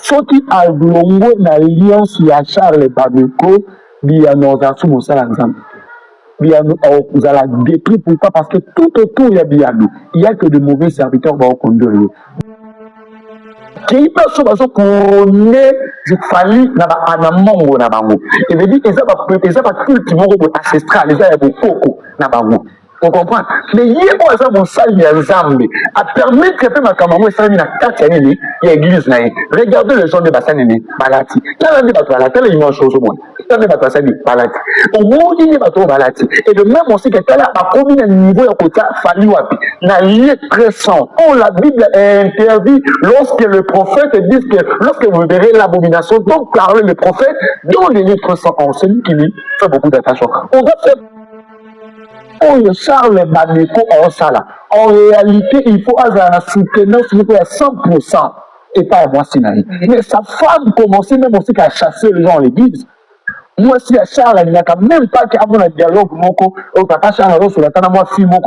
soki alongo na alliance ya Charles Babeko biyano ozalaki mosala nzambe biyano ozala détruit. Pourquoi? Parce que tout autour il y a que de mauvais serviteurs baokondoye qui passe bazo couronner fali na ba anamongo na bango et veut dire eza ba culte moko ancestral eza ya bokoko na bango. On comprend. Mais hier, on a mon salle Nzambe a permis que ma camarade soit mis à 4 années, il y a église là. Regardez les gens de Bassanéné, Balati. Quand on dit Balati, il y a une chose au monde. Quand on dit Balati, au monde il y a Balati. Et de même aussi que tel a commis un niveau à côté fallu wapi. N'a lié pressant. Oh, la Bible interdit lorsque le prophète dit que lorsque vous verrez l'abomination, donc parler le prophète, dont les livres pressant en celui qui lui fait beaucoup d'attention. On va faire. Oh, Charles Babeko en sala. En réalité, il faut avoir la soutenance à 100% et pas à moi Sinaï. Mais sa femme commençait même aussi à chasser les gens à l'église. Moi aussi à Charles, il n'y a quand même pas qu'à mon dialogue, au papa Charles, sur la tana, moi, fille, moi,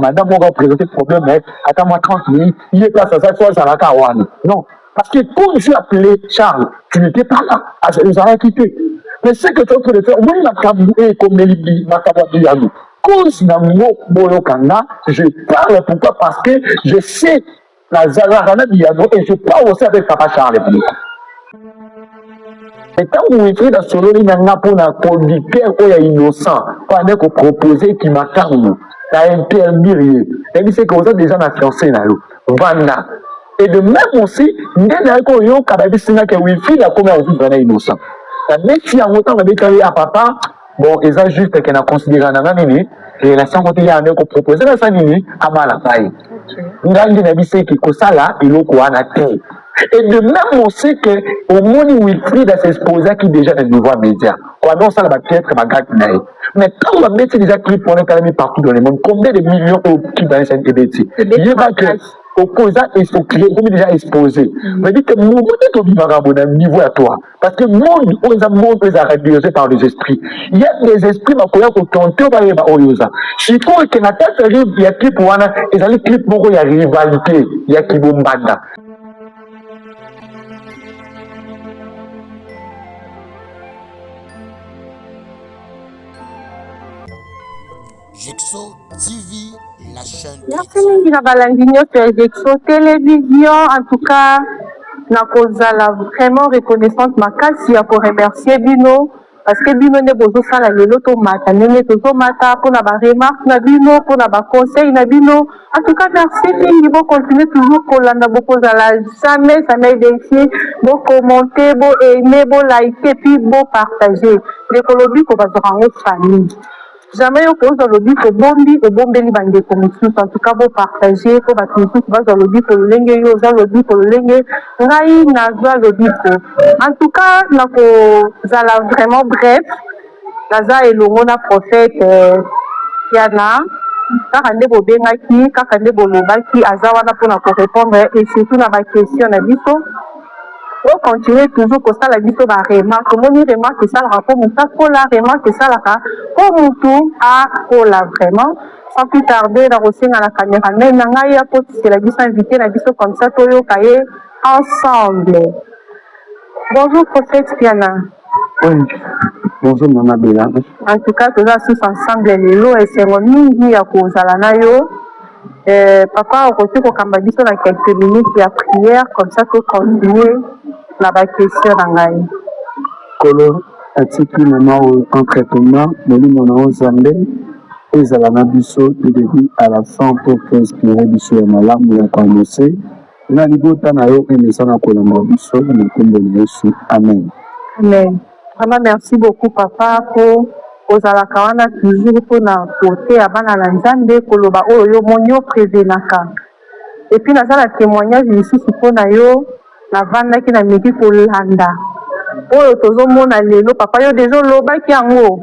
madame, on va présenter le problème, mais attends, moi, 30 minutes, il est place à ça, soit ça va carouane. Non. Parce que quand j'ai appelé Charles, tu n'étais pas là, nous avons quitté. Mais ce que tu es en train de faire, oui, ma caboué, comme Melibi, ma caboué, à nous. Je parle pourquoi? Parce que je sais la Zalarana Biano et je parle aussi avec Papa Charles. Et quand vous écrivez dans ce livre, il y a un producteur qui est innocent, pendant qu'on proposait qui m'a carrément, interdit. Et c'est que vous êtes déjà fiancé là, Vanda. Et de même aussi, il y a un peu de wifi, la combien vous êtes innocent. Mais si en autant, on a à papa, bon, ils ont juste qu'on a considéré en année, et la santé il y a un qu'on proposait la santé à Malakai. Ngangi na bise qui kosala iloko wana te. Et de même on sait que au monde où il prie dans s'exposer qui déjà dans nouveaux médias. Quoi non ça va peut-être ma gâte naï. Mais quand on va mettre déjà clip pour les calmer partout dans le monde, combien de millions qui dans les NTBT. Il y a que opposant et faut créer comme déjà exposé. Mais dit que mon est au niveau à toi. Parce que monde, on est réduisé par les esprits. Il y a des esprits qui ont tenté de oyosa. Si toi que na tête arrive, il y a clip wana, et ça les clips pour il y a rivalité, il y a qui bombanda. Jexo TV, la chaîne. Merci mingi na balandinyo sur Jexo Télévision. En tout cas, na kozala vraiment reconnaissante makasi pour remercier Bino parce que Bino ne bozo sala lelo to mata nene to mata pour na ba remarque na Bino pour na ba conseil na Bino. En tout cas, merci mingi bo continuer toujours kolanda bo kozala jamais défier bo commenter bo aimer bo liker puis bo partager les colobi ko ba zorango famille. Jamais au cause dans le but que bombi et bombeli bande commission en tout cas vous partager pour battre tout dans le but que le lingue yo dans le but que le lingue ngai nazwa le but en tout cas na ko zala vraiment bref naza elongo na prophète Yana kaka nde bobengaki kaka nde bolobaki aza wana mpona ko répondre et surtout na ba question na biso on continue toujours comme ça la vie sur la remarque. Comment dire remarque ça la rapport ça pour la remarque ça la cas comme tout à pour la vraiment sans plus tarder la aussi dans la caméra mais nanga ya pour c'est la vie invité la vie comme ça toyo kaye ensemble. Bonjour prophète Piana. Oui. Bonjour maman Bella. En tout cas tous ensemble les lots et c'est mingi ya kozala na yo. Papa au côté ko kamba biso na quelques minutes ya prière comme ça que continuer la question nangai kolo atiki mama en traitement molimo na ozambe ezala na biso de début à la fin pour inspirer biso ya malamu ya koannoncer na libota na yo emesa na kolamba biso na kombo na Yesu amen. Amen. Vraiment merci beaucoup papa pour ozalaka wana toujours mpona kote ya bana na nzambe koloba oyo monyo prévenaka et puis nazala témoignage lisusu mpona yo navandaki na miki kolanda oyo tozomona lelo papa yo deja olobaki yango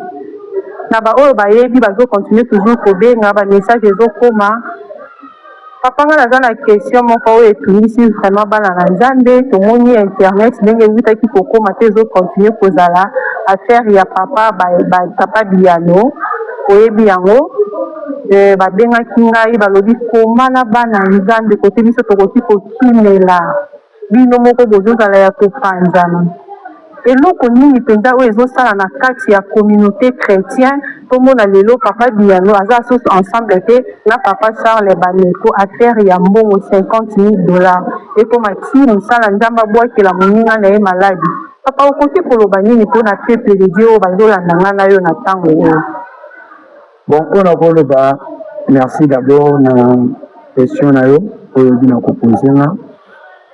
na baoyo bayebi bazocontinue toujours kobenga bamessage ezokoma papa nga naza na question moko oyo etungisi vraiment bana na nzambe tomoni internet ndenge ewutaki kokoma te ezocontinue kozala affaire ya papa papa Biano oyebi yango babengaki ngai balobi koma na bana nzambe kote biso tokoki kokimela bino moko bozozala ya kopanzana. Eloko nini mpenza oyo ezosala na kati ya communauté chrétien tomona lelo papa Biano aza soso ensemble te na papa Charles Bameko affaire ya mbongo $50,000 ekoma ti mosala nzambe abwakela moninga na ye maladi. Papa okoki koloba nini mpona peuple de Dieu oyo bazolanda nga na yo na ntango oyo? Bon, mpona koloba merci d'abord na question na yo oyo bina kopozenga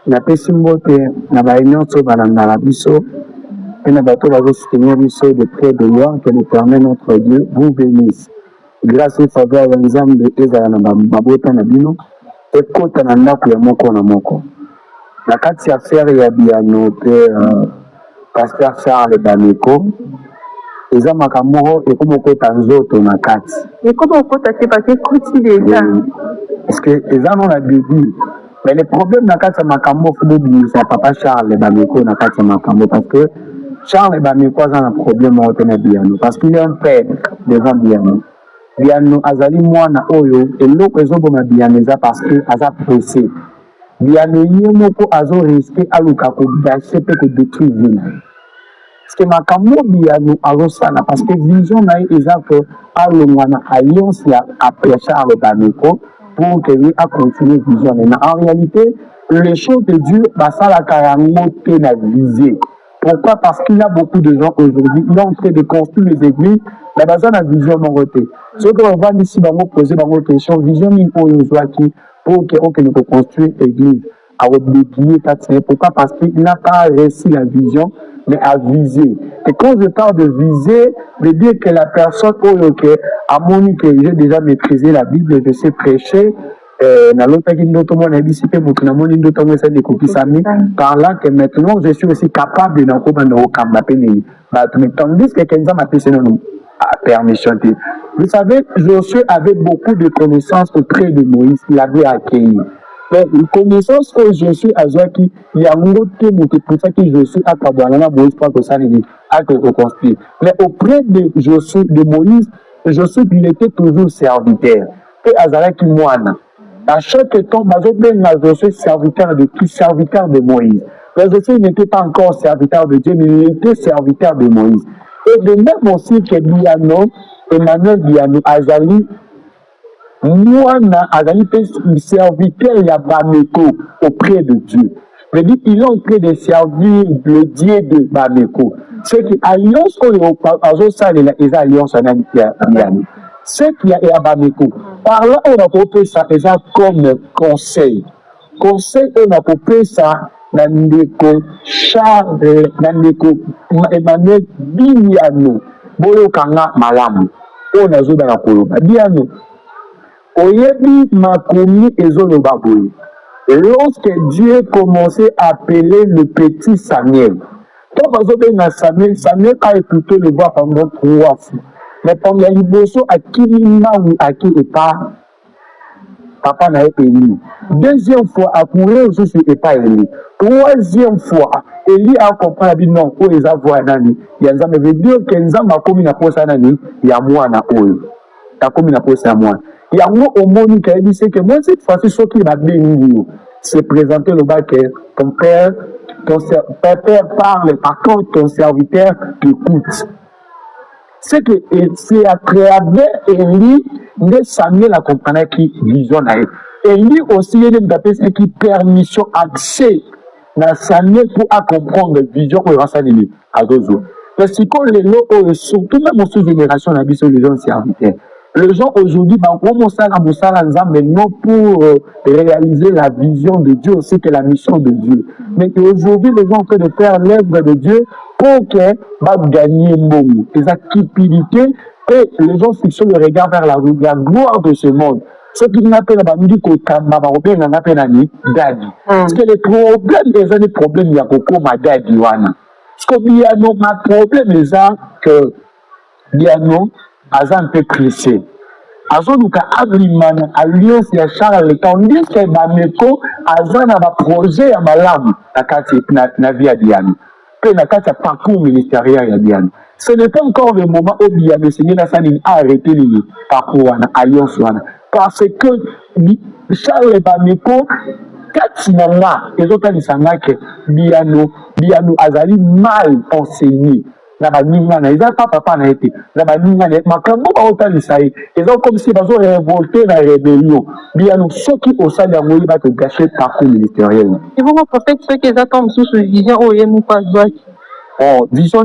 napesi mbote na baye nyonso balandaka biso et na bato bazosoutenir biso de près de loin. Que l'Éternel notre Dieu vous bénisse. Grâce au faveur ya Nzambe ezala na mabota na bino ekota na ndako ya moko na moko na kati ya affaire ya Biano pe pasteur Charles Bameko eza makambo moko ekoma okota nzoto na kati ekoma okota te parce que ekoti deja parce que eza no na début. Mais le problème na kati ya makambo fobobimisa papa Charles Bameko na kati ya makambo parce que Charles Bameko aza na problème moko te na Biano parce qu'il est un père devant Biano. Biano azali mwana oyo eloko ezoboma Biano eza parce que aza pressé. Biano ye moko azo risqué aluka kodashe pe kodétruire vie na ye. Parce que makambo Biano azosala parce que vision na ye eza que alongwa na alliance ya Charles Bameko pour que lui a continué vision. En réalité, les choses de Dieu, ça la carrément na visée. Pourquoi? Parce qu'il y a beaucoup de gens aujourd'hui, ils sont en train de construire les églises, mais ça la vision mon côté. Ce qu'on va ici, on va poser une question, vision pour que nous construire l'église. Pourquoi? Parce qu'il n'a pas réussi la vision, mais à viser. Et quand je parle de viser, je veux dire que la personne, à mon avis, que j'ai déjà maîtrisé la Bible, je sais prêcher, par là que maintenant je suis aussi capable de tandis que Kenza m'a permission. Vous savez, Josué avait beaucoup de connaissances auprès de Moïse, il avait accueilli. Mais une connaissance que Josué a qui il y a un autre thème pour ça que Josué a travaillé Moïse pour que ça a reconstruit. Mais auprès de Josué, de Moïse, Josué il était toujours serviteur. Et Azaraki Moana. À chaque temps, Josué serviteur de qui? Serviteur de Moïse. Mais Josué n'était pas encore serviteur de Dieu, mais il était serviteur de Moïse. Et de même aussi que Biano, Emmanuel Biano, Azali, Moana, Azali, serviteur Bameko auprès de Dieu. Mais il est en train de servir le Dieu de Bameko. C'est que l'alliance, les alliances, ce qui a à Bameko. Par là, on a coupé ça déjà comme conseil. Conseil, on a coupé ça dans le Charles, dans le Emmanuel Biano. Boyo Kanga Malamu. On a joué dans la Koloba. Biano. Oyebi Makomi Ezoloba Boyo. Lorsque Dieu commençait à appeler le petit Samuel, Samuel a écouté le voix pendant 3 fois. Mais pendant la libération, à qui n'est pas papa n'a pas élu. Deuxième fois, à courir, je suis pas élu. Troisième fois, Élie a compris la vie non, pour les avoir nani. Il y a un veut dire que nous avons commis la poste nani, il y a moi na oyo. Ta commis la poste à moi. Il y a moi au monde qui a dit c'est que moi cette fois-ci ce qui m'a béni, c'est présenter le bas que ton père parle, par contre ton serviteur t'écoute. C'est que c'est à travers Élie que Samuel a compris qui vision a. Élie aussi il a appelé qui permission accès dans Samuel pour comprendre la vision que Rassanini a besoin. Parce que les lots surtout même aux générations la vision des gens serviteurs. Les gens aujourd'hui maintenant pour réaliser la vision de Dieu aussi que la mission de Dieu. Mais aujourd'hui les gens ont fait de faire l'œuvre de Dieu pour que gagner monde. Les activités et les gens fixent le regard vers la gloire de ce monde. Ce qu'ils appellent Dadi. Parce que les problèmes, les problèmes, il y a beaucoup de Dadi. Parce que Biano, ma problème est que Biano a un peu crissé. Azonuka Ablimana, alliance ya Charles, tandis que Bameko, Azana va projet à Malam, na vie à Biano. Puis na kati parcours ministériel ya Biano. Ce n'est pas encore le moment où Biano Seigneur a arrêté le parcours à alliance. Parce que Charles Bameko, katinanga ezotanisanga ke biano azali mal enseigné na baninga na eza pa papa na ete na baninga na makambo baotalisa ye eza comme si bazo révolter na rébellion biano soki osali yango oyeba te gâcher parcours ministériel. Et vous, prophète, ce qu'ils attendent sous ce vision, oh, il n'y a pas de vision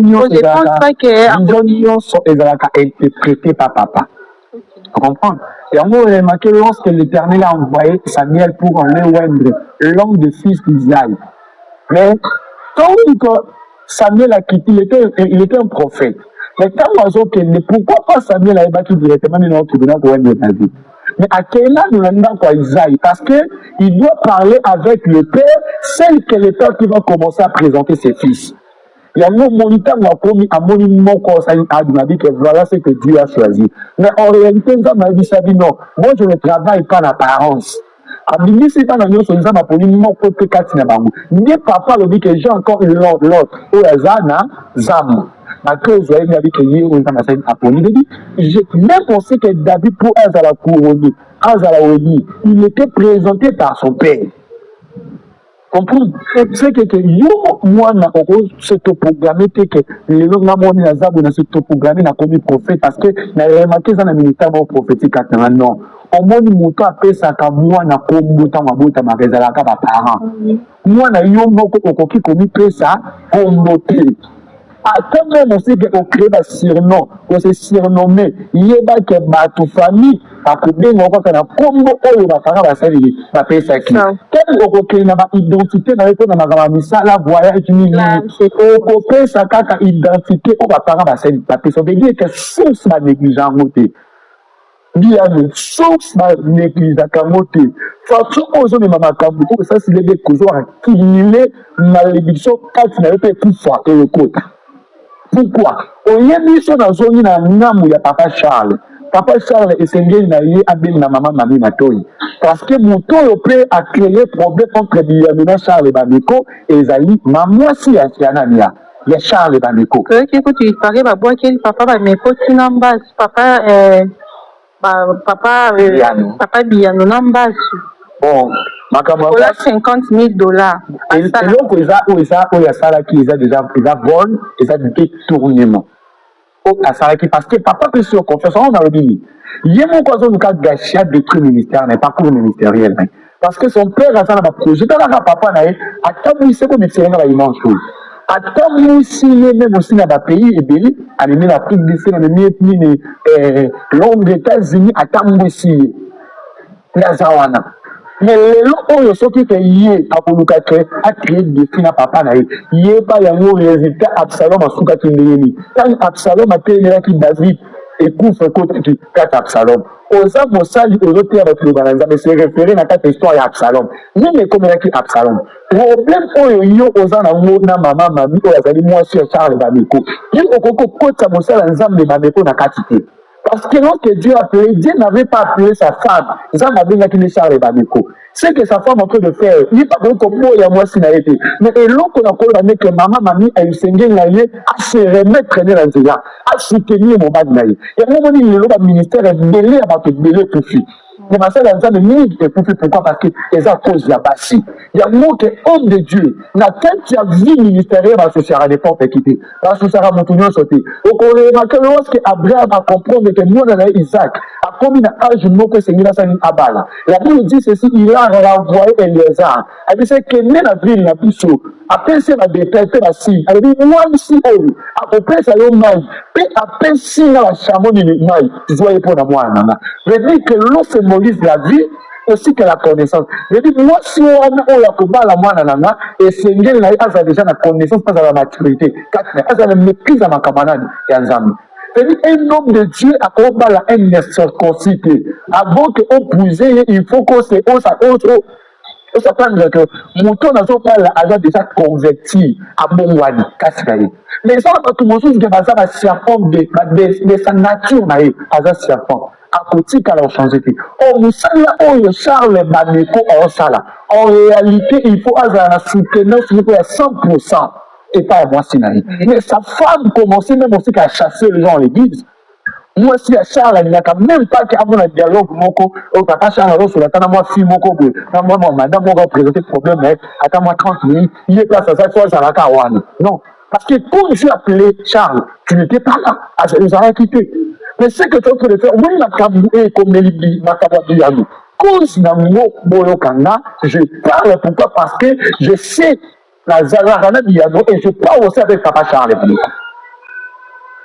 nyonso ezalaka interprété par papa. Tu comprends? Et on a remarqué lorsque l'Éternel a envoyé Samuel pour en oindre l'homme de fils d'Israël. Mais quand Samuel a quitté, il était un prophète. Mais quand pourquoi pas Samuel a ébattu directement dans le tribunal pour oindre David? Mais à quel âge nous l'avons quoi Isaïe? Parce qu'il doit parler avec le Père, celle que le Père qui va commencer à présenter ses fils. Il y a un moniteur qui a promis à mon conseil à dit que voilà ce que Dieu a choisi. Mais en réalité, nous avons dit ça, non. Moi, je ne travaille pas l'apparence. Abimi, c'est pas dans nos solutions, ma police, mon côté Katina Bangou. Ni papa le dit que j'ai encore l'autre. Oh, Zana, Zam. Ma cause, vous avez dit que hier, on a fait un police. J'ai même pensé que David, pour Azala couronné, Azala Oli, il était présenté par son père. Comprendre c'est que yo moi na s'autoprogrammer que les gens na moni na zabu na s'autoprogrammer na comme prophète parce que na remarqué ça na ministère prophétique à non au monde moto apesa ka moi na kombuta mabota magazala ka ba parents moi na yo moko okoki komi pesa kombote quand même aussi qu'on crée des surnoms, on se surnommé, il y a que ma famille, à côté de moi, quand on a combo, on va faire la série, ma paix ça qui. Quelle on n'a pas identité, dans la missa, la voyage, on peut ça, quand identité, on va faire la série, ma paix ça veut dire que source ma négligence, bien source ma négligence, façon aux hommes, ma cambo, ça c'est les causes, qu'il est malédiction, quand il n'a pas pu faire le côté. Pourquoi? Oyebi so na zongi na ngamu ya Papa Charles. Papa Charles esengeli na ye abeli na maman Mami Matoyi. Parce que Moto peut a créé problème entre Biamina Charles et Bameko et Ezali maman si ya Kianania. Ya Charles et Bameko. Que tu parlais ba bois quel papa Bameko tinamba papa papa Biano namba. Bon, voilà $50,000. Et donc, il y a ça qui est déjà vol, et ça détournement. Parce que papa peut se confiance, on a dit, il y a mon cousin qui a gâché à détruire le ministère, mais pas pour le ministériel. Parce que son père a ça dans le projet, dans la papa, à tant qu'il sait que le ministère n'a pas une chose. À tant qu'il même aussi dans le pays, et bien, à l'Afrique du Sud, à l'Angleterre, États-Unis, à tant qu'il sait. Mais les gens qui ont été à créer des filles à papa, il n'y a pas de résultat. Absalom a souka qui n'est pas. Quand Absalom a été qui David et couvre côté qui quatre Absalom. Aux hommes, aux salles, aux autres, avec le balance, mais c'est référé à cette histoire à Absalom. Ni les communes qui Absalom. Problème pour eux, aux gens, na maman, mamie, aux amis, moi, sur Charles Bameko. Ils ont côté à mon salle, ensemble, les Bameko n'a qu'à quitter. Parce que lorsque Dieu a appelé, Dieu n'avait pas appelé sa femme. Zan avait appelé Charles Bameko. C'est que sa femme est en train de faire. Il n'est pas bon comme moi, il y a moi, s'il a été. Mais l'autre, on a connu que maman, mamie, a eu sengé naïe, à se remettre dans le là, à soutenir mon bad naïe. Et à un moment donné, le ministère est mêlé à battre mêlé pour fille. Mais ma soeur, elle a mis des pour pourquoi? Parce qu'elles ont cause la bassie. Il y a un mot que homme de Dieu. N'a qu'un qui a vie ministérielle, va se faire à n'importe qui. Va se faire à mon tournoi sauter. Au Coréen, lorsque Abraham a compris que moi, Isaac, a commis un âge, mot que c'est une abala. La Bible dit ceci, il a renvoyé Eliezer. Elle dit c'est que la ville n'a plus chaud. Après, c'est la détecter la scie. Elle dit, moi, ici, après, ça y est, mal. Puis après, si la chameau du mal, tu dois y prendre à moi, nana. Je dis que l'eau symbolise la vie, aussi que la connaissance. Je dis, moi, si on a la combat la moi, nana, et c'est bien, là, il a déjà la connaissance, pas à la maturité. Il a la maîtrise à ma camarade, et à Zambie. C'est-à-dire un homme de Dieu a combat la haine circoncité. Avant qu'on puisse, il faut qu'on se hausse. Il faut s'attendre que Mouton n'a pas déjà converti à Bongwani, Kasraï. Mais ça, tout le monde qui va faire un serpent de sa nature, à un serpent. À côté, qu'elle a changé. Oh, vous savez, oh, Charles Bameko, oh, ça là. En réalité, il faut avoir la soutenance à 100%. Et pas à moi, Sinaï. Mais sa femme commençait même aussi à chasser les gens à l'église. Moi si à Charles il n'y a même pas qu'à mon dialogue moko au papa Charles sur la tana moi fille moko boy na moi madame moi va présenter problème mais attends moi 30 minutes il est place à ça soit ça la kawana non parce que quand je suis appelé Charles tu n'étais pas là nous avons quitté mais ce que tu es en train de faire oui ma kaboué comme Melibi ma kaboué cause na mo boyo kanga je parle pourquoi parce que je sais la Zalana Diano et je parle aussi avec papa Charles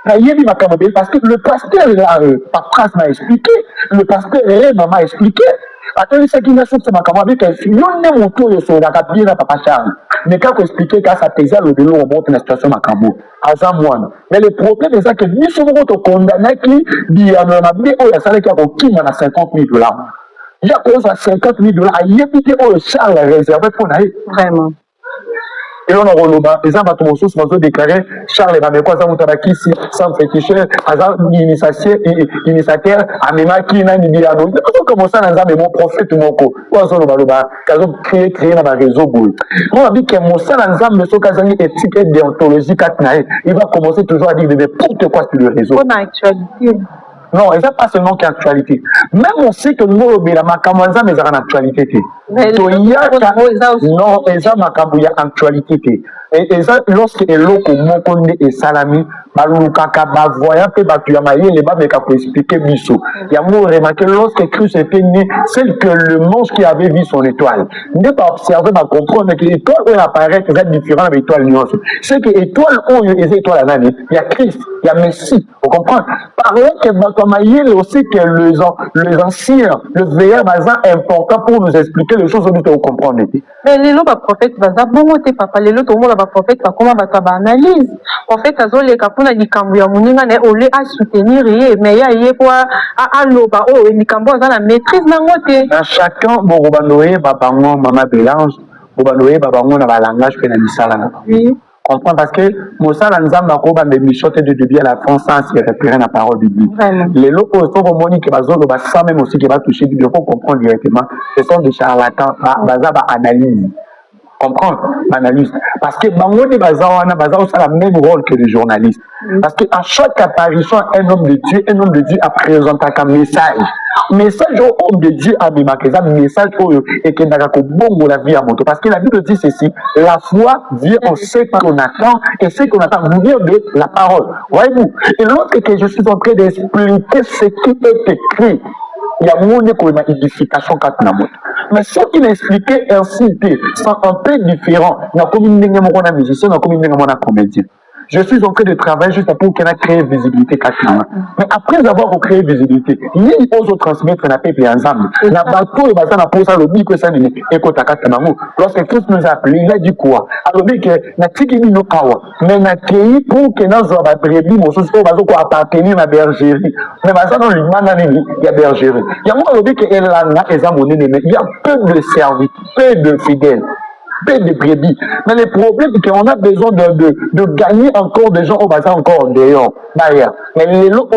parce que le pasteur là, Papras m'a expliqué, le pasteur m'a expliqué. Attendez, ce qui m'a fait ma camarade, c'est que non, mon tour est sur la cabine à Papa Charles. Mais quand vous expliquez qu'à sa thèse, le vélo remonte la situation à Cambo, à Zamouane. Mais le problème, c'est que ni souvent, on condamne qui dit à ma vie, oh, il y a ça qui a 50 000 $. Il y a quoi ça, 50 000 $, il y a évité, oh, Charles réservé pour aller. Vraiment. Et on a roloba, les gens vont déclarer Charles va me quoi ça mutabaki si sans féticheur, azar initiateur, amema qui n'a ni bien donc on commence à lancer mon prophète moko. Quoi ça loba, kazo créer dans ma réseau boule. On a dit que mon ça lancer mais so kazangi éthique et déontologie katnae, il va commencer toujours à dire n'importe quoi sur le réseau. On a actualité. Non, et ça pas seulement qu'actualité. Même on sait que nous, la Makamanza, mais ça en actualité. Non, et ça, Makambu, il y a actualité. Et ça, lorsque l'eau, Mokonde et Salami, Malukaka, voyant que Batuyamaye, les babes, pour expliquer Bissou. Il y a moi remarqué, lorsque Christ était né, c'est que le monstre qui avait vu son étoile. Ne pas observer, pas comprendre que l'étoile où elle apparaît, c'est différent de l'étoile nuance. C'est que l'étoile où il y a des étoiles, il y a Christ, il y a Messie. Vous comprenez? Par que Batuyamaye, aussi que les anciens, le veilleur, c'est important pour nous expliquer les choses que vous comprenez. Mais les lots, prophète, bon, papa, les lots, tout le monde va prophète, comment va ta analyse? En fait, à les capons, les cambouis, on est à soutenir, mais il y a quoi à l'oba, oh, les cambouis, dans la maîtrise d'un côté. Chacun, bon, Robanoé, Babango, Maman Bélange, Robanoé, Babango, dans la langage, puis la oui. Comprends parce que Moussa Lanzamba Koba me michote de début à la fin sans se référer à la parole biblique. Les locaux sont vraiment qui va sans même aussi qui va toucher il faut comprendre directement. Ce sont des charlatans, baza ba analyse. Comprendre, analyse. Parce que Bango de baza a le même rôle que les journalistes. Parce qu'à chaque apparition, un homme de Dieu a présenté un message. Message au homme de Dieu a mis un message et qui n'a pas bon la vie à moto. Parce que la Bible dit ceci, la foi vient en ce qu'on attend et ce qu'on attend vient de la parole. Voyez-vous? Et l'autre que je suis en train d'expliquer ce qui est écrit, il y a mon édification quand na moto. Mais ce qu'il a expliqué ainsi sont un peu différents. Il y a comme une musicien, il y a comme une comédien. Je suis en train de travailler juste pour qu'on ait créé visibilité. Mais après avoir créé visibilité, il ose transmettre la paix ensemble. La bateau est basée sur la pose à l'objet que ça n'est pas. Lorsque Christ nous a appelé, il a dit quoi? Alors, il dit que n'a tiki nous kawa, mais n'a créé pour que nous avons brebis, mon souci, on va appartenir à la bergerie. Mais basé dans l'humain, il y a bergerie. Il y a moi, on dit que il y a peu de serviteurs, peu de fidèles. De brebis. Mais le problème, c'est qu'on a besoin de gagner encore des gens au bazar encore dehors, derrière. Mais les lots,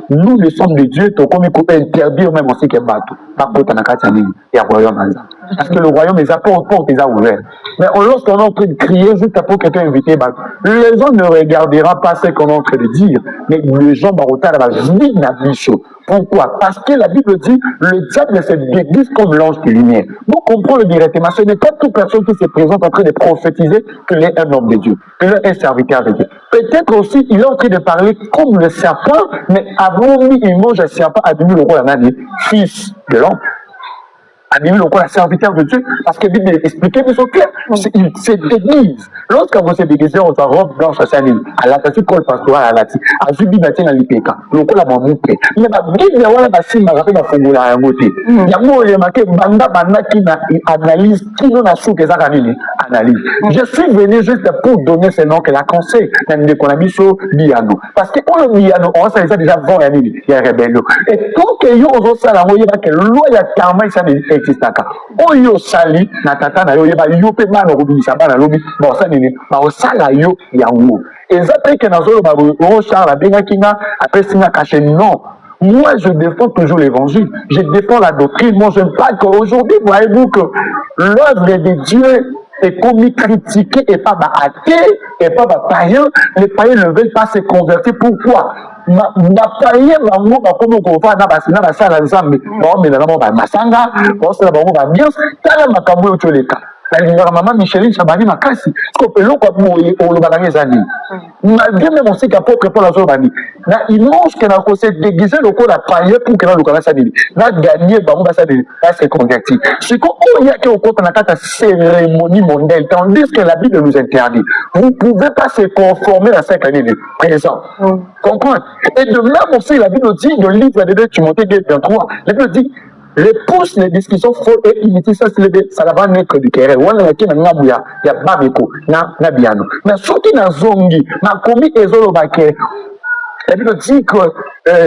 nous, les sommes de Dieu, comme il faut interdire même aussi qu'il y a bateau. Pas pour il y a royaume. Parce que le royaume, les portes, les a ouverts. Mais lorsqu'on est en train de crier, juste pour quelqu'un invité, les gens ne regarderont pas ce qu'on est en train de dire. Mais les gens, va vivre la vie chaude. Pourquoi? Parce que la Bible dit, le diable se déguise comme l'ange de lumière. Vous comprenez directement, ce n'est pas toute personne qui se présente en train de prophétiser qu'il est un homme de Dieu, qu'il est un serviteur de Dieu. Peut-être aussi, il est en train de parler comme le serpent, mais avant lui, il mange un serpent, admis le roi, fils de l'homme. Animé le roi, serviteur de Dieu, parce que la Bible expliquait, mais c'est clair, c'est l'église. Lorsque vous êtes déguisé en robe blanche à Saint-Denis, à la tâche col pastoral à la tâche, à Zubi Batien à l'Ipeka, le roi l'a montré. Mais la Bible, il y a un rappel à Fongola à Moté. Il y a un marqué, Banda qui analyse, qui nous a sous que ça analyse. Je suis venu juste pour donner ce nom que la conseil, même de qu'on a mis sur Liano. Parce que on le Liano, on sait déjà avant il y a rébellion. Et tant que yo ont ça, la moyenne, que l'eau y a karma, ça existaka. Oyo sali, na tata na yo, yeba yo pe mano rubisa bana lobi, ba osali ni, ba osala yo yango. Et ça fait que dans le Charles a bien kinga, après singa caché, non. Moi, je défends toujours l'évangile. Je défends la doctrine. Moi, je ne parle qu'aujourd'hui, voyez-vous que l'œuvre de Dieu est commis critiquée et pas athée et pas païen. Les païens ne veulent pas se convertir. Pourquoi? bapaye bango bakomi kova na basala nzambe baomelana mo bamasanga baosala bango bambiance tala makambo oyo toleka nalingaka mama Micheline Chabani makasi ko eloko boye olobaka nge eza nini malgré même on sait qu'apôtre Paul azobani na image que na kose déguiser lokola paye pour que na lokala sa nini na gagner bango basa de se convertir ce qu'on y a que au côté na kata cérémonie mondaine tandis que la Bible nous interdit vous pouvez pas se conformer à cette année présent comprendre et de même aussi la Bible dit dans le livre de 2 Timothée 23 la Bible dit repousse les discussions folles et inutiles, ça va naître du querelle. On a qui na ngabu ya babeko na biano. Mais surtout na zongi, na komi ezolo bake. La Bible dit que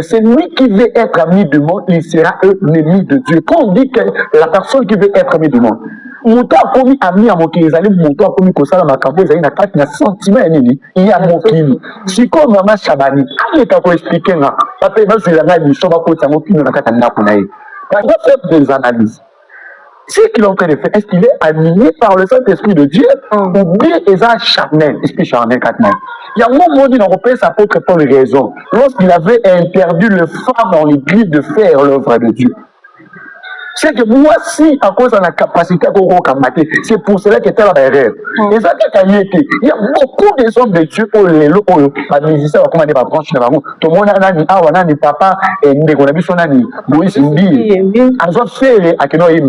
c'est lui qui veut être ami du monde, il sera ennemi de Dieu. Quand on dit que la personne qui veut être ami du monde, muto akomi ami ya mokili ezali muto akomi kosala makambo ezali na kati na sentiment ya nini ya mokili sikoyo mama Chabani aleka koexplike nga bape bazwela ngai biso bakoti yango kino na kati ya ndako na ye. On va faire des analyses. Ce qu'il est en train de faire, est-ce qu'il est animé par le Saint-Esprit de Dieu ou bien il est charnel, esprit charnel 4 mains. Il y a un moment où on peut s'apôtre Paul raison. Lorsqu'il avait interdit le femme dans l'église de faire l'œuvre de Dieu. C'est que moi, si à cause de la capacité à combattre, c'est pour cela que tu as l'erreur. Et ça, il y a beaucoup des hommes de Dieu pour les locaux, les musiciens, comment on va brancher dans la roue. Tout le monde a un papa, et on a vu son ami, Moïse Mbi. En soit fait, à quel moment il est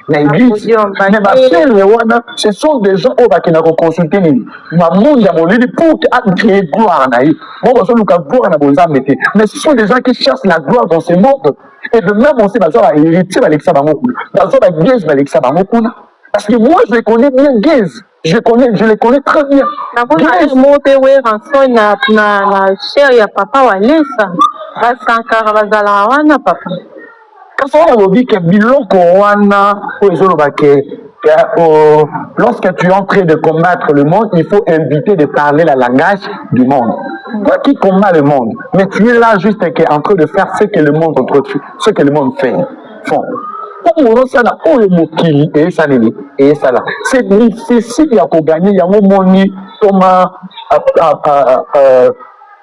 l'église. Mais ce sont des gens qui ont consulté. Ma monde a volé pour créer gloire. Mais ce sont des gens qui cherchent la gloire dans ce monde. Et de même, on sait que héritier Alexa Bangoku. Parce que moi, je les connais bien, Gaze. Je les connais très bien. Lorsque tu es en train de combattre le monde, il faut éviter de parler le langage du monde. Toi qui combats le monde, mais tu es là juste en train de faire ce que le monde ce que le monde fait. C'est difficile à gagner. Il y a un moment Thomas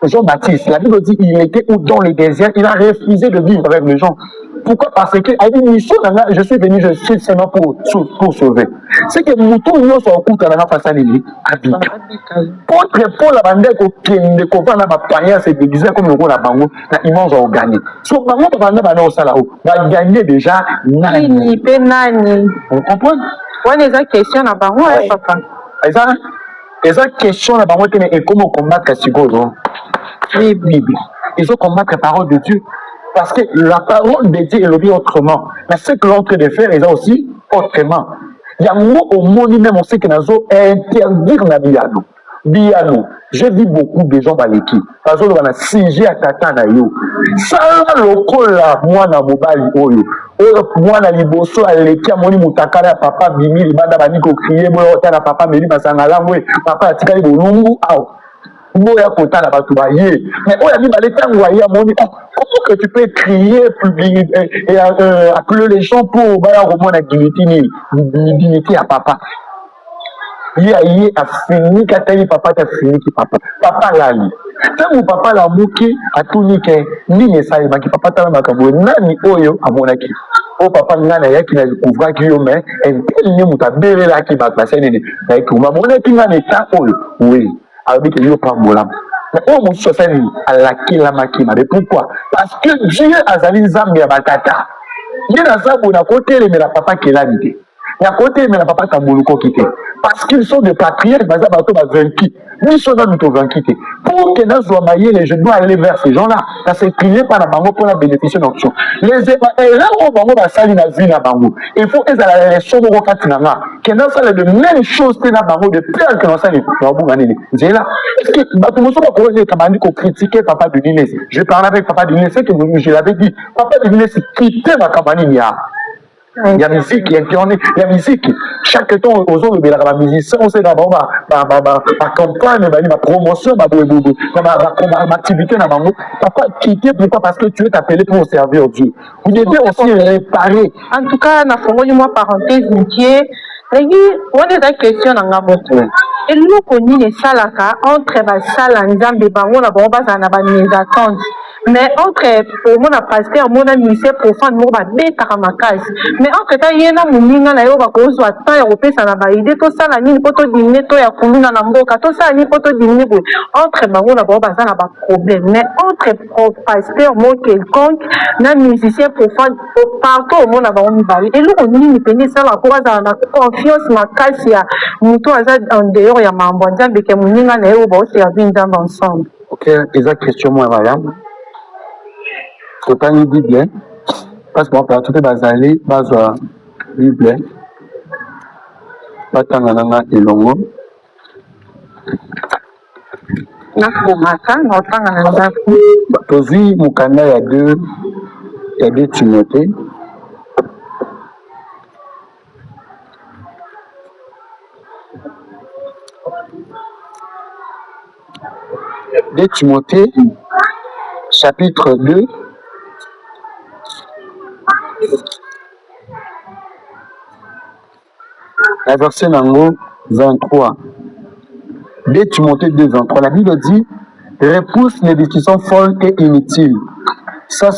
Jean-Baptiste, la Bible dit qu'il était dans les déserts, il a refusé de vivre avec les gens. Pourquoi? Parce que je suis venu, je suis seulement pour sauver. C'est que Mouton nous sommes au dans la face à l'île. Pour la bande de Kovan, la païen s'est déguisé comme le rôle à Bango, ils vont gagner. So, Bango, va gagner déjà. Nani. Vous comprenez? On a des questions à Bango, papa. Ils ont question à Bango, et comment combattre la Sigodo? Oui. Ils ont combattre la parole de Dieu. Parce que la parole de Dieu est lobby autrement. Mais ce que l'on est en train de faire, ils ont aussi autrement. Il y a un mot au monde même, on sait que nous allons interdire la biano. Biano. J'ai vu beaucoup de gens dans l'équipe. Parce que nous avons siégé à Tata Nayo. Ça, le là, moi, na mobali, oyo. Moi, na liboso, à l'équipe, à moni, moutakala, papa, bimi, libanda, baniko, crier, moi, na papa, meli, basangala, moi, papa, atikali, bolungu, ao. Mais comment que tu peux crier et appeler les gens pour avoir la dignité à papa? Il a fini quand papa t'a fini qui papa. Papa l'a lu. Quand mon papa l'a mouki à tout niqué, ni ne savait pas que papa t'a makabo nani oyo à mon aki. Oh papa ngana ya qui n'a découvert qui yo mais un tel ni muta bere la qui va passer ni. Mais comment mon aki ngana ta oyo. Oui. Avec le Pambolam. Mais oh mon chauffeur, à la Kilamakima. Mais pourquoi? Parce que Dieu a zali Zambia ya batata. Il y a Zambo na côté mais la papa qui l'a dit. Il y a côté mais la papa Tamboluko quitté. Parce qu'ils sont des patriotes, baza bato ba vaincu. Nous sommes nous vaincus. Pour que nous soyons maillés, je dois aller vers ces gens-là. Ça s'est crié par la bango pour la bénéficier d'option. Les là où bango va salir la vie na bango. Il faut qu'ils aient les choses au katinanga. Que nous faisons de même chose que la bango de pire que nous salir. C'est là. Est-ce que bato nous sommes encore les camarades qui critiquaient papa de Nines? Je parlais avec papa de Nines, c'est que je l'avais dit. Papa de Nines quittait ma camarade. Il y a musique, il y a musique. Chaque temps, aux autres, la musique, on sait d'abord ma campagne, ma promotion, ma activité. Papa, quitter, pourquoi? Parce que tu es appelé pour servir Dieu. Vous devez aussi réparer. En tout cas, on a fait une parenthèse, on a des questions dans la eloko nini esalaka entre basala nzambe bango na bango bazala na bamésentente mais entre omona paster omona ministère profane moko babetaka makasi mais entre ta ye na moninga na yo bakozwa temps ya kopesa na baide tosala nini mpo todimine to ya kuluna na mboka tosala nini mpo todimine boye entre bango na bango baza na baproblème mais entre paster mo quelconque na musicien profane partout omona bango mibale eloko nini pene esalaka mpo bazala na confiance makasi ya moto aza en dehors ya mambo ya nzambe ke moninga na ye oyo baoservi nzambe ensemble. Ok, eza question moi madame. Totali Bible. Parce que partout mpe bazali bazwa Bible. Batanga nanga elongo. nakomaka na otanga na ndako Tozwi mokanda ya 2 Timothée. De Timothée, chapitre 2, la verset nango 23. De Timothée 2, 23. La Bible dit, repousse les discussions folles et inutiles, sans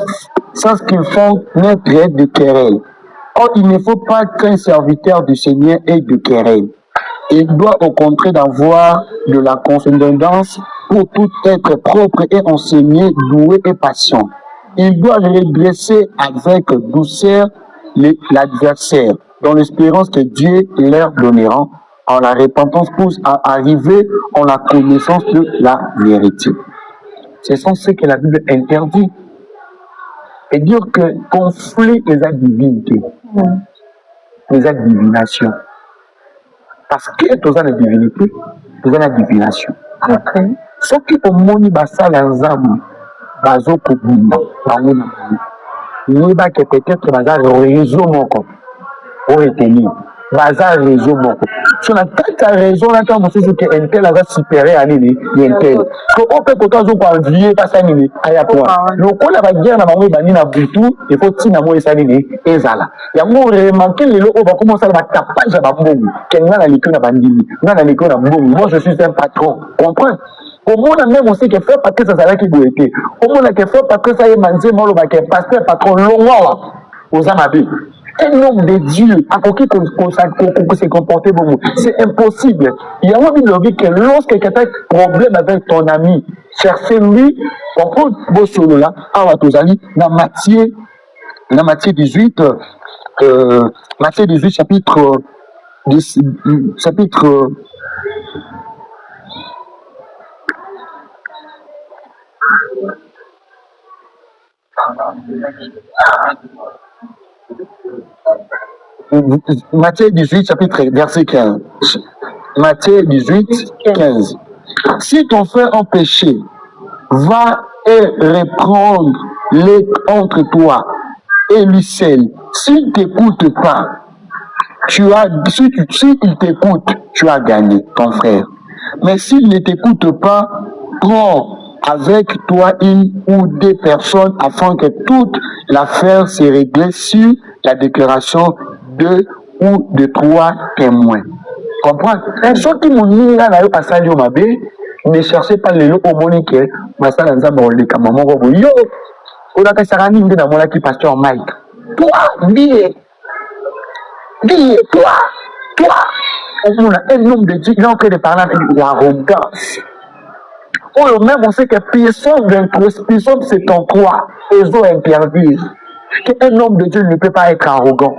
qu'ils font naître de querelle. Or, il ne faut pas qu'un serviteur du Seigneur ait de querelle. Il doit au contraire avoir de la condescendance pour tout être propre et enseigné, doué et patient. Il doit redresser avec douceur l'adversaire, dans l'espérance que Dieu leur donnera en la repentance pour arriver en la connaissance de la vérité. Ce sont ce que la Bible interdit. Et dire que conflit les divinité, les divination. Parce que tous la divinité, tous la divination. Ce qui au monde basal ensemble, bazo kobunda, bango ni ba que peut-être bazar réseau moko pour retenir. Bazar réseau moko. Sur la tête à raison là quand monsieur que intel va supérieur à nini, intel. Que on peut pourtant zo kwa envier pas ça nini, aya toi. Le ko la ba guerre na bango bani na butu, il faut tina mo esa nini, ezala. Ya mo remarquer les lo ba commencer à ba tapage ba mbongo. Kenga na likona bandimi, na likona mbongo. Moi je suis un patron. Comprends? Au monde même aussi que fait parce que ça qui doit être. Au monde que fait parce que ça est manzé moi le ba que pasteur patron longo aux amabi. Un homme de Dieu, à qui se comporter bon, c'est impossible. Il y a une logique que lorsque quelqu'un a un problème avec ton ami, cherchez-lui, comprends, vos solos là, à Watozali, dans Matthieu 18, Matthieu 18, chapitre 18, chapitre verset 15. Matthieu 18, 15. Si ton frère a péché, va et reprendre-les entre toi et lui seul. S'il ne t'écoute pas, s'il t'écoute, tu as gagné ton frère. Mais s'il ne t'écoute pas, prends avec toi une ou deux personnes afin que toute l'affaire se règle sur la déclaration de ou de 3 témoins. Comprends? Ceux qui m'ont dit là, ne cherchez pas les lots au monique, mais ça, dans un bon les camamans, yo, on a fait ça, on a mon qui pasteur Mike. Toi, toi, on a un nombre de Dieu, il est en train de parler avec l'arrogance. Oh, même on sait que personne c'est ton toi, ils ont interdit. Qu'un homme de Dieu ne peut pas être arrogant.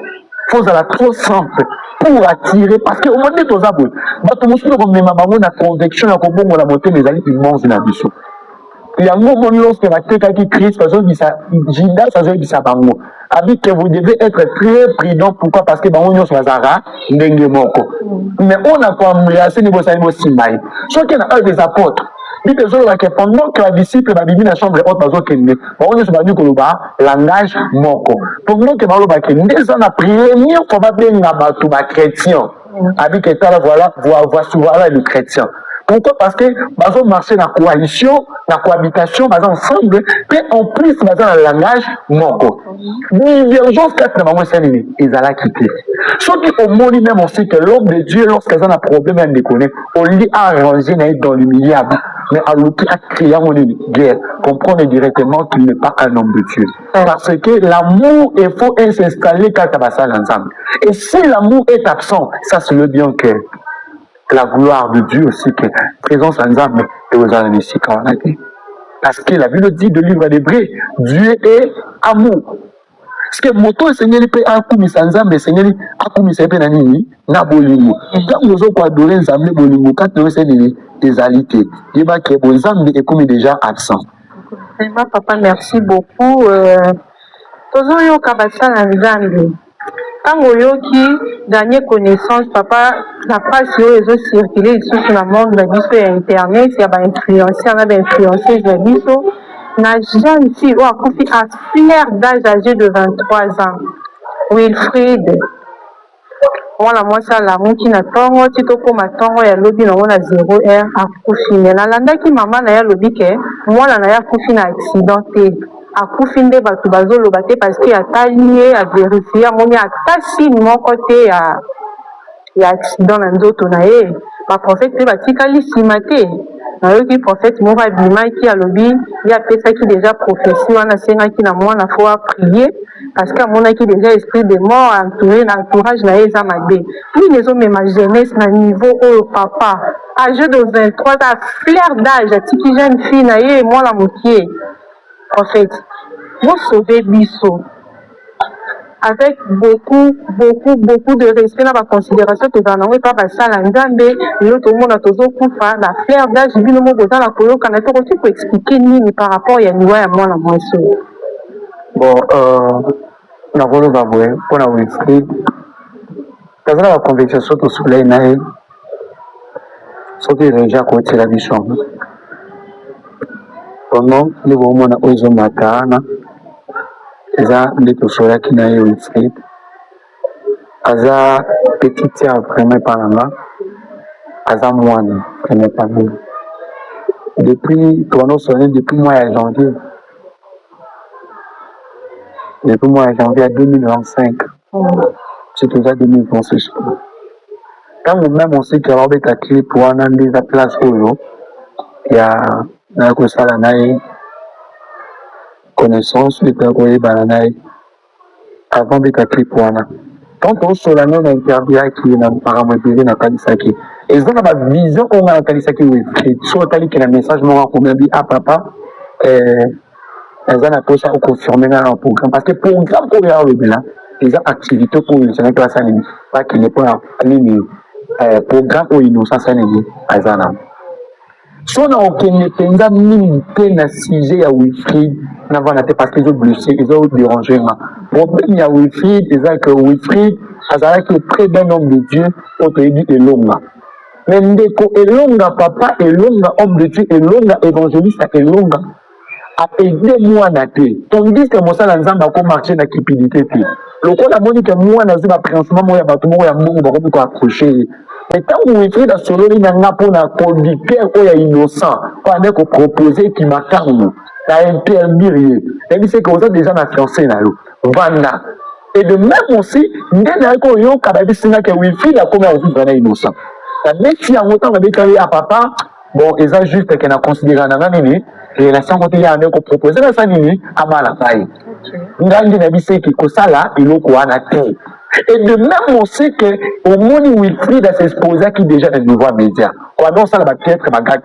Il faut être trop simple pour attirer. Parce que au moment où tu as la conviction que la montée des alliés immenses dans la vie. Il y a un moment lorsque la tête qui crise, parce que Jinda, ça veut dire ça. Avec que vous devez être très prudent. Pourquoi? Parce que Bango sur Zara, Nengemoko. Mais on a pas assez de Bossaïmo Simai. Soit qu'il y a un des apôtres. Pendant que la disciple va vivre dans la chambre haute, on est sur le langage moko. Pendant que Maloba Kende, c'est la première fois que les chrétiens, avec que voilà, souvent le chrétien. Pourquoi? Parce que ils ont marché dans la coalition, dans la cohabitation, ils sont ensemble, et en plus, ils ont un langage moko. Divergence 4 dans le ils allaient quitter. Sauf qu'au monde même aussi que l'homme de Dieu, lorsqu'ils ont un problème à déconner, on lit arranger dans le milieu, mais à l'autre, à créer une guerre, comprendre directement qu'il n'est pas un homme de Dieu. Parce que l'amour, il faut s'installer quand il va ensemble. Et si l'amour est absent, ça c'est le bien que la gloire de Dieu aussi, que présence ensemble et aux années ici quand on a dit. Parce que la Bible dit de livre d'Hébreu, Dieu est amour. Parce que moto Seigneur peut akumisa nzambe Seigneur akumisa pe na nini na bolingo. Quand nous avons adoré nzambe bolingo quand nous c'est des alités. Il va que nzambe est comme déjà absent. Papa, merci beaucoup. Tozo yo kabasa na nzambe. Tango yo ki gagner connaissance papa la phrase yo ezo circuler sur le monde na biso ya internet ya ba influencer na ba influencer na biso. Na jeune fille ou akufi à fleur d'âge âgé de 23 ans. Wilfried. Voilà moi ça la muki na tongo titoko matongo ya lobi na mona 0R akufi. Na landa ki mama na ya lobi ke mwana na ya akufi na accidenté. Akufi nde batu bazoloba te parce que atali a vérifier amoni atasi moko te ya accident na nzoto na ye. Ba prophète te batikali sima te. Le prophète m'a dit qu'il a lobby, il a fait ça qui déjà prophétie, on a sénat qui n'a moins la foi prier, parce qu'à mon avis déjà esprit de mort entouré l'entourage n'a pas amagé. Lui les hommes ma jeunesse na niveau au papa, âgé de 23 ans, fleur d'âge, à tiki jeune fille na et moi la moitié. Prophète, vous sauvez Bisso. Avec beaucoup de respect dans la considération que vous n'avez pas passé à l'Anzambe, l'autre monde a toujours couffé, la fleur d'âge, j'ai vu le mot de la Polo, quand on peut expliquer ni par rapport à Niwa et à moi la moisson. Bon, on a voulu voir, on a vu inscrit. Dans la conversation au soleil, ce qui est déjà côté la vision. Pendant le moment où ils ont matana, Aza ndeko solaki na ye Wilfried aza petite ya vraiment pananga aza mwana vraiment pananga depuis tono sonné depuis mois de janvier à 2025 c'est déjà 2026 quand même on sait qu'il y a des clés pour en aller à place oyo ya na ko sala na ye connaissance de Tagoye Bananaï avant de Kakripuana. Quand on se la même interview qui est dans le paramètre na Kalisaki, et ça la vision qu'on a dans Kalisaki, oui, soit tali que le message m'a combien dit à papa, elles ont appris ça au confirmer dans le programme. Parce que le programme pour regarder le bilan, les activités pour une semaine classe en ligne, pas qu'il n'est pas en ligne, programme pour innocence en ligne, à Zana. Si on a aucun penza militaire na sujet ya Wilfried na vanate parce qu'ils ont blessé, ils ont dérangé. Le problème ya Wilfried, c'est que Wilfried a qui est très bon homme de Dieu, autre dit Elonga. Mais ndeko Elonga papa, Elonga homme de Dieu, Elonga évangéliste, Elonga a aidé moi na te. Tandis que Moussa Nzamba a marché na cupidité te. Le coup la monique moi na zeba principalement moi ya bato moi ya mungu ba ko accrocher. Mais quand vous écrivez dans ce livre, il y a un conducteur qui est innocent, pendant qu'on proposait qui m'a carrément, à interdire. Et c'est que vous êtes déjà influencé dans l'eau. Voilà. Et de même aussi, il y a un peu de temps que Wilfried a comme un vraiment innocent. Mais si en autant on a déclaré à papa, bon, ils ont juste qu'on a considéré en année, et la santé il y a un peu proposé dans sa ligne, à mal à taille. Il y a un peu qui ça là, il y a un peu. Et de même, on sait qu'au monde Wilfried a s'exposé qui déjà dans le nouveau média. Quand on ça va peut-être ma gâte.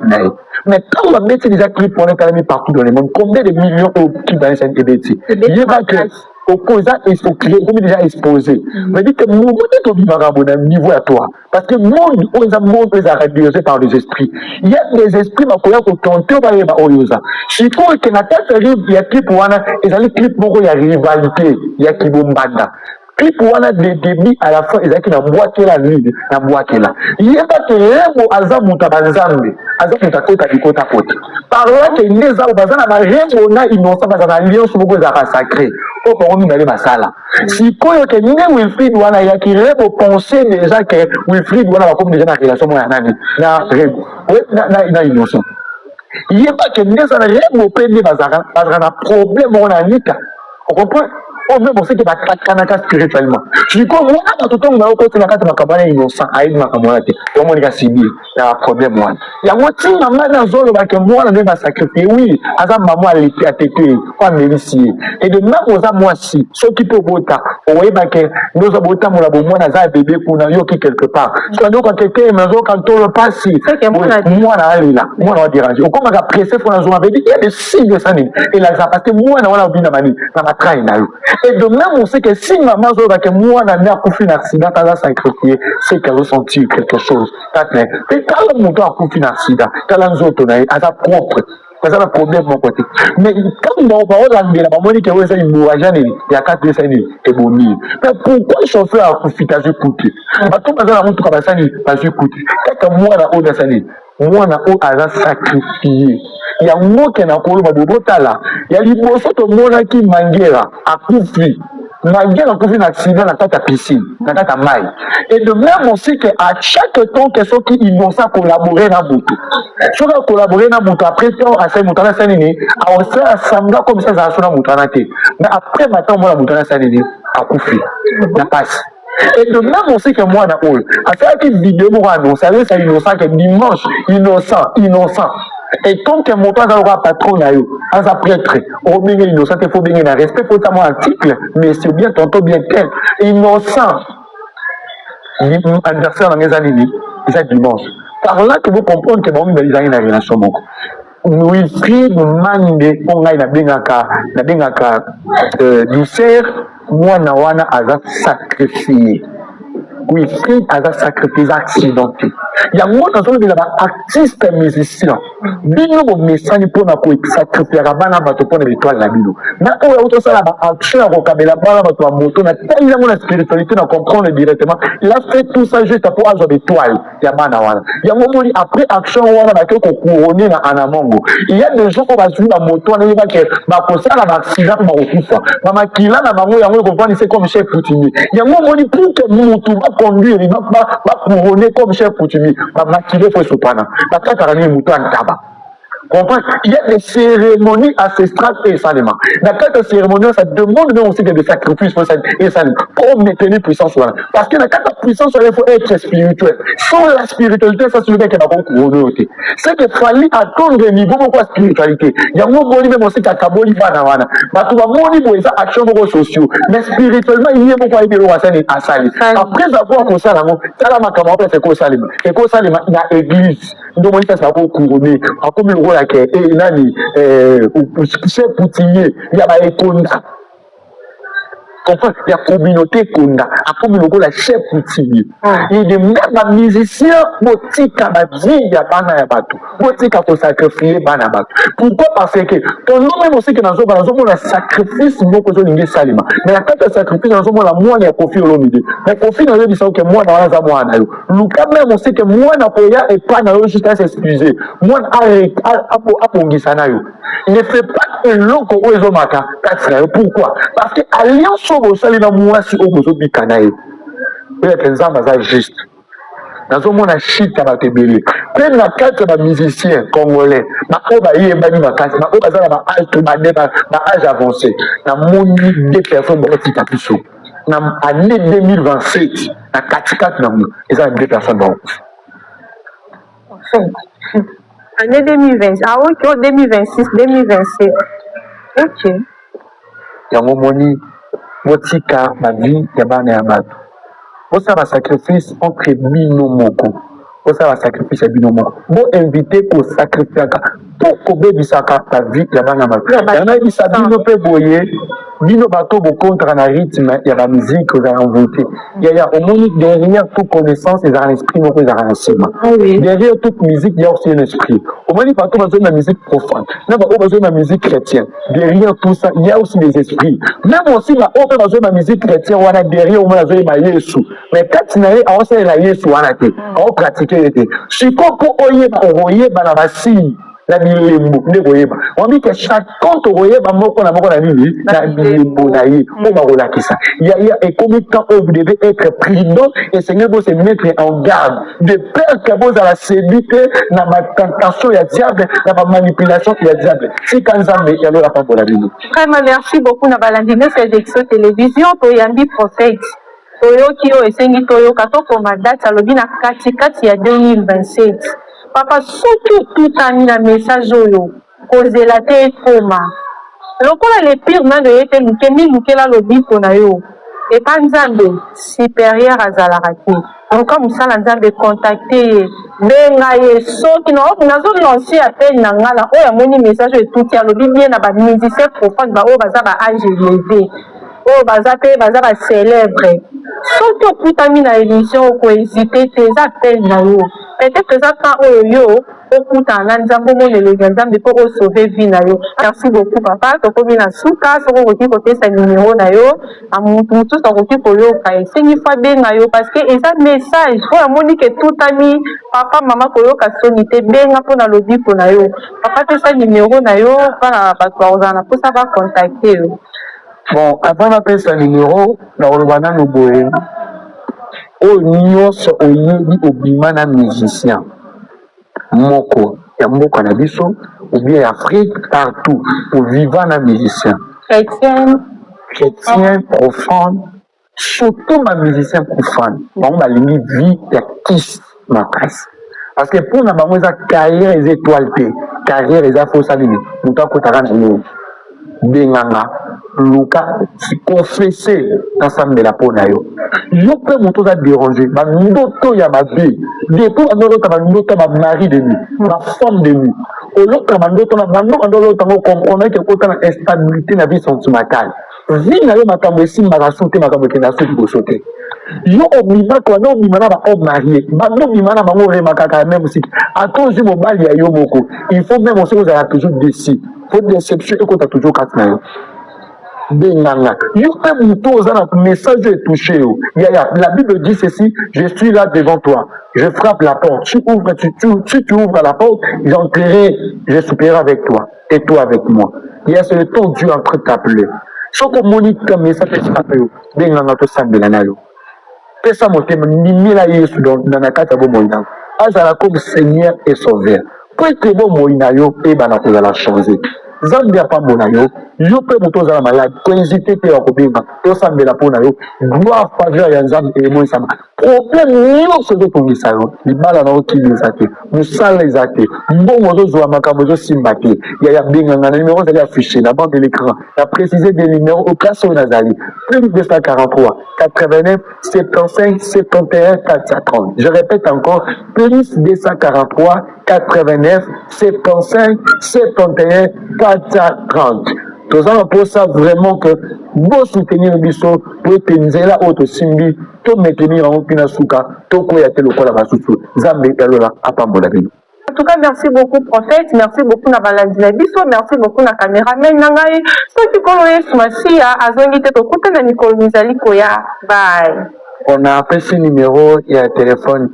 Mais quand on va mettre déjà clips pour les partout dans le monde, combien de millions qui dans les scènes TBT? Il y a que opposant et faut créer, comme déjà exposé. Mais dit que nous, on est au niveau à toi. Parce que le monde, on a monde réduisé par les esprits. Il y a des esprits, ma collègue, qui ont tout barré par Oyosa. Si tu veux que la tête arrive, il y a clip pour un, et dans les clips, il y a rivalité, il y a qui bombanda. Clip pour un des débits à la fin, ils ont qui n'a boîte la nuit, n'a boîte là. Il y a pas que les Azamuta Banzambe, Azamuta Kota du Kota Kota. Par là, que les Azamuta Banzambe, on a innocent dans l'alliance pour vous sacré. au bango d'aller masala si quoi que ni Wilfried wana ya qui rêve penser déjà que Wilfried wana va comme déjà na relation moi nani na rêve na innocent il est pas que nous ça rêve au pays bazara na problème on a nika on comprend on même on sait que bakanaka spirituellement je crois moi tout temps na ko tuna kata makabana innocent aide makamona te on monika sibi na problème moi ya moti maman na zolo ba que moi na va sacrifier oui aza maman a l'été à tété on méricier et de même oza moi si ce qui peut bota on voit ba que nous abota mon labo moi na za bébé kuna yo qui quelque part soit donc quelqu'un mais quand on le passe moi na alila moi na déranger on comme à presser faut na zo avec il y a des signes ça et là ça parce que moi na wana bina mani na matrai na yo. Et de même, on sait que si maman zoba que moi n'a pas fait un accident, elle a sacrifié, c'est qu'elle a ressenti quelque chose. Et quand le montant a fait un accident, quand elle a elle a propre. C'est un problème de mon côté. Mais quand on va regarder la maman dit que vous avez une mourage, il y a 4 décennies et bon. Mais pourquoi le chauffeur a profité de coûter? Parce que dans la route, il a coûté. Quand moi, la haute décennie, moi, la haute, elle a sacrifié. Il y a un mot qui est dans le botala. Il y a l'immotion de mon qui manguera à Koufi. Manguera a Koufi un accident dans ta piscine, dans ta maille. Et de même, on sait qu'à chaque temps, que ceux qui innocent collaborer dans le bouton. Ceux qui collaborer dans le bouton, après, à ce moment-là, ça n'est pas. On s'est assemblé comme ça, ça a sonné à bouton. Mais après, maintenant, moi, la bouton, ça n'est pas à Koufi. La passe. Et de même, on sait que moi, dans le hall, à faire une vidéo, moi, non, ça veut dire que c'est innocent, que dimanche, innocent. Et tant que mon temps aura patron là, un prêtre, au milieu innocent, il faut bien un respect, il faut savoir un article, mais c'est bien tantôt bien tel. Innocent, adversaire dans les années, c'est dimanche. Par là que vous comprenez que bon, il y a une relation. Wilfried Mande, on a na bengaka Lucère, moi na wana aza sacrifié. Wilfried a sacrifié accidenté. Il y a moi dans un artiste musicien. Bino mo message pour na ko sacrifier bana bato pour l'étoile la bino. Na o auto ça la action ko kabela bana bato moto na tellement mon spiritualité na comprendre directement. Il a fait tout ça juste pour avoir l'étoile ya bana wana. Il y a moment après action wana ba ko couronner na anamongo. Il y a des gens qui va jouer la moto na ba ke ba ko ça la accident ba ko kufa. Mama kila na bango yango ko vendre c'est comme chef coutumier. Il y a moment pour que moto conduire, il va couronner comme chef coutumier. Va maquiller faut se prendre. La carte à l'année mouton en tabac. Il y a des cérémonies ancestrales et salement. Dans cette cérémonie, ça demande aussi des sacrifices et salement pour maintenir puissance. Parce que dans cette puissance, il faut être spirituel. Sans la spiritualité, ça se veut qu'il n'y a pas de couronner. C'est qu'il fallait attendre le niveau de la spiritualité. Il y a un moment même aussi qu'il y a Kaboli Banawana. Mais tout le monde dit que action sociaux. Mais spirituellement, il y a beaucoup de Sali. Après avoir fait ça, il y a l'église. Donc, il y a couronner. Comme le rôle et nani chef coutumier il y a ba ekonda comprendre il y a communauté konda a communauté la chef coutumier et de même ba musicien botika ba vie ya bana ya bato botika ko sacrifier bana bato pourquoi parce que ton nom même aussi que dans un sacrifice moko zo lingi salima mais quand tu sacrifice dans un moi ya kofi olomide mais kofi na dit ça que moi na za moi na yo luka même aussi que moi na koya et pas na yo juste à s'excuser moi a pongisa na yo il ne fait pas que l'oko ozo maka pourquoi parce que alliance au sali na moi si ozo bikana yo et que nzamba za juste nazomona chita batebele pe na kati ba musicien congolais ba oba yebani makasi ba oba za ba âge avancé na moni deux personnes qui tapiso na année 2027 na katikati na mo eza deux personnes bon année 2020 ah ok 2026 2027 ok yango moni motika ma vie ya bana ya bato ça va sacrifice entre bino moko ça va sacrifice bino moko bon invité pour sacrifier pour ko bebisaka ta vie ya bana bato yana bisa bino pe boye bino bato bo contre na rythme ya la musique que vous inventez il y a au moins derrière toute connaissance il y a un esprit moko il y a un enseignement derrière toute musique il y a aussi un esprit au moins bato besoin de la musique profane na ba besoin de la musique chrétienne derrière tout ça il y a aussi des esprits même aussi la autre besoin de la musique chrétienne on a derrière au moins besoin de Yesu mais quand il a on sait la Yesu on a été on pratiquer était si ko oyeba na basini la bilembo nde koyeba on dit que chacun to koyeba moko na nini na bilembo na ye mo bakolakisa ya et comme temps où vous devez être prudent et Seigneur vous se mettre en garde de peur que vous allez séduire na ma tentation ya diable na ma manipulation ya diable si kanzambe ya la pambola bino. Vraiment merci beaucoup na balandine sur Exo télévision to yambi prophète toyoki o esengi toyoka tokoma date alobi na kati ya 2027 papa surtout tout ami na message oyo kozela te ekoma lokola le pire na de ete luke la lobi pona yo epa nzambe supérieur azalaka te akoka mosala nzambe contacte ye benga ye soki nazolance appel na ngala oyo amoni message oyo etuti alobi bien na bamusicien profane baoyo baza baange levé oyo baza bacélèbre soki okutami na émission okohésite te eza appel na yo peut-être eza temps oyo yo okutana na nzambe omoneleli ya nzambe mpo osauve vie na yo. Merci beaucoup papa tokomi na suka soki okoki kopesa numero na yo motu mosusu akoki koyoka esengi fa benga yo parce que eza message oyo amoni ke tutami papa mama koyoka soni te benga mpona lobiko na yo papa pesa numero na yo mpona bato bakozala na mposa bacontacte yo. Bon, avant d'appeler numéro, na olobana no boye. O nyonso oyebi obima na musicien. Moko ya mboka na biso ou bien Afrique partout pour vivre na musicien. Chrétien profane, surtout ma musicien profane. Bon ba limi vie ya kiss makasi. Parce que pour na bango za carrière les étoiles té, carrière les afo salini, muta ko takana yo. Benganga luka confesser ensemble la peau na yo yo pe moto za déranger ba ndoto ya mabe depuis ndoto ba ndoto ba mari de nuit ba femme de nuit o loka ba ndoto na ndoto tango comprendre que kota na instabilité na vie sentimentale vie na yo makambo esimba ka soute makambo ke na soute ko soute yo obima ko na obima na ba homme marié ba no obima na bango remaka ka même si atozi mobali ya yo moko il faut même aussi vous avez toujours décis faut déception et kota toujours katna Benganga. Yo peux moto un message est touché. La Bible dit ceci, je suis là devant toi. Je frappe la porte. Tu ouvres la porte, j'entrerai, je souperai avec toi. Et toi avec moi. Il y a ce temps Dieu en train de t'appeler. Ce que monique comme message est frappé. Benganga to sambelanayo. Pesa motema ni la Yesu dans la carte de mon nom. Azala comme Seigneur et Sauveur. Pour être bon moinayo et banakoza la changer. Zambia pambo yo yo pe moto za malade ko hésiter te akobima to sambela pona yo gloire faveur ya nzambe e mo isama problème yo so to tongisa yo libala na okilisa te musala ezate mbongo zo zwa makambo zo simbate ya benganga na numéro zali affiché na bande de l'écran ya préciser des numéros au cas où nazali plus 243 89 75 71 430 je répète encore plus 243 89 75 71 430. Tous en pour ça vraiment que vous soutenir biso pour tenir auto simbi to maintenir en pina suka to ko ya telo ko la basusu zambe kalola apambola bino. En tout cas, merci beaucoup, prophète. Merci beaucoup, Nabalandi Biso. Merci beaucoup, na caméraman. Nangai, ce qui coloye Sumasia, Azongite, Tokuta, na Nicole Mizali Koya. Bye. On a appelé ce numéro, il y a un téléphone,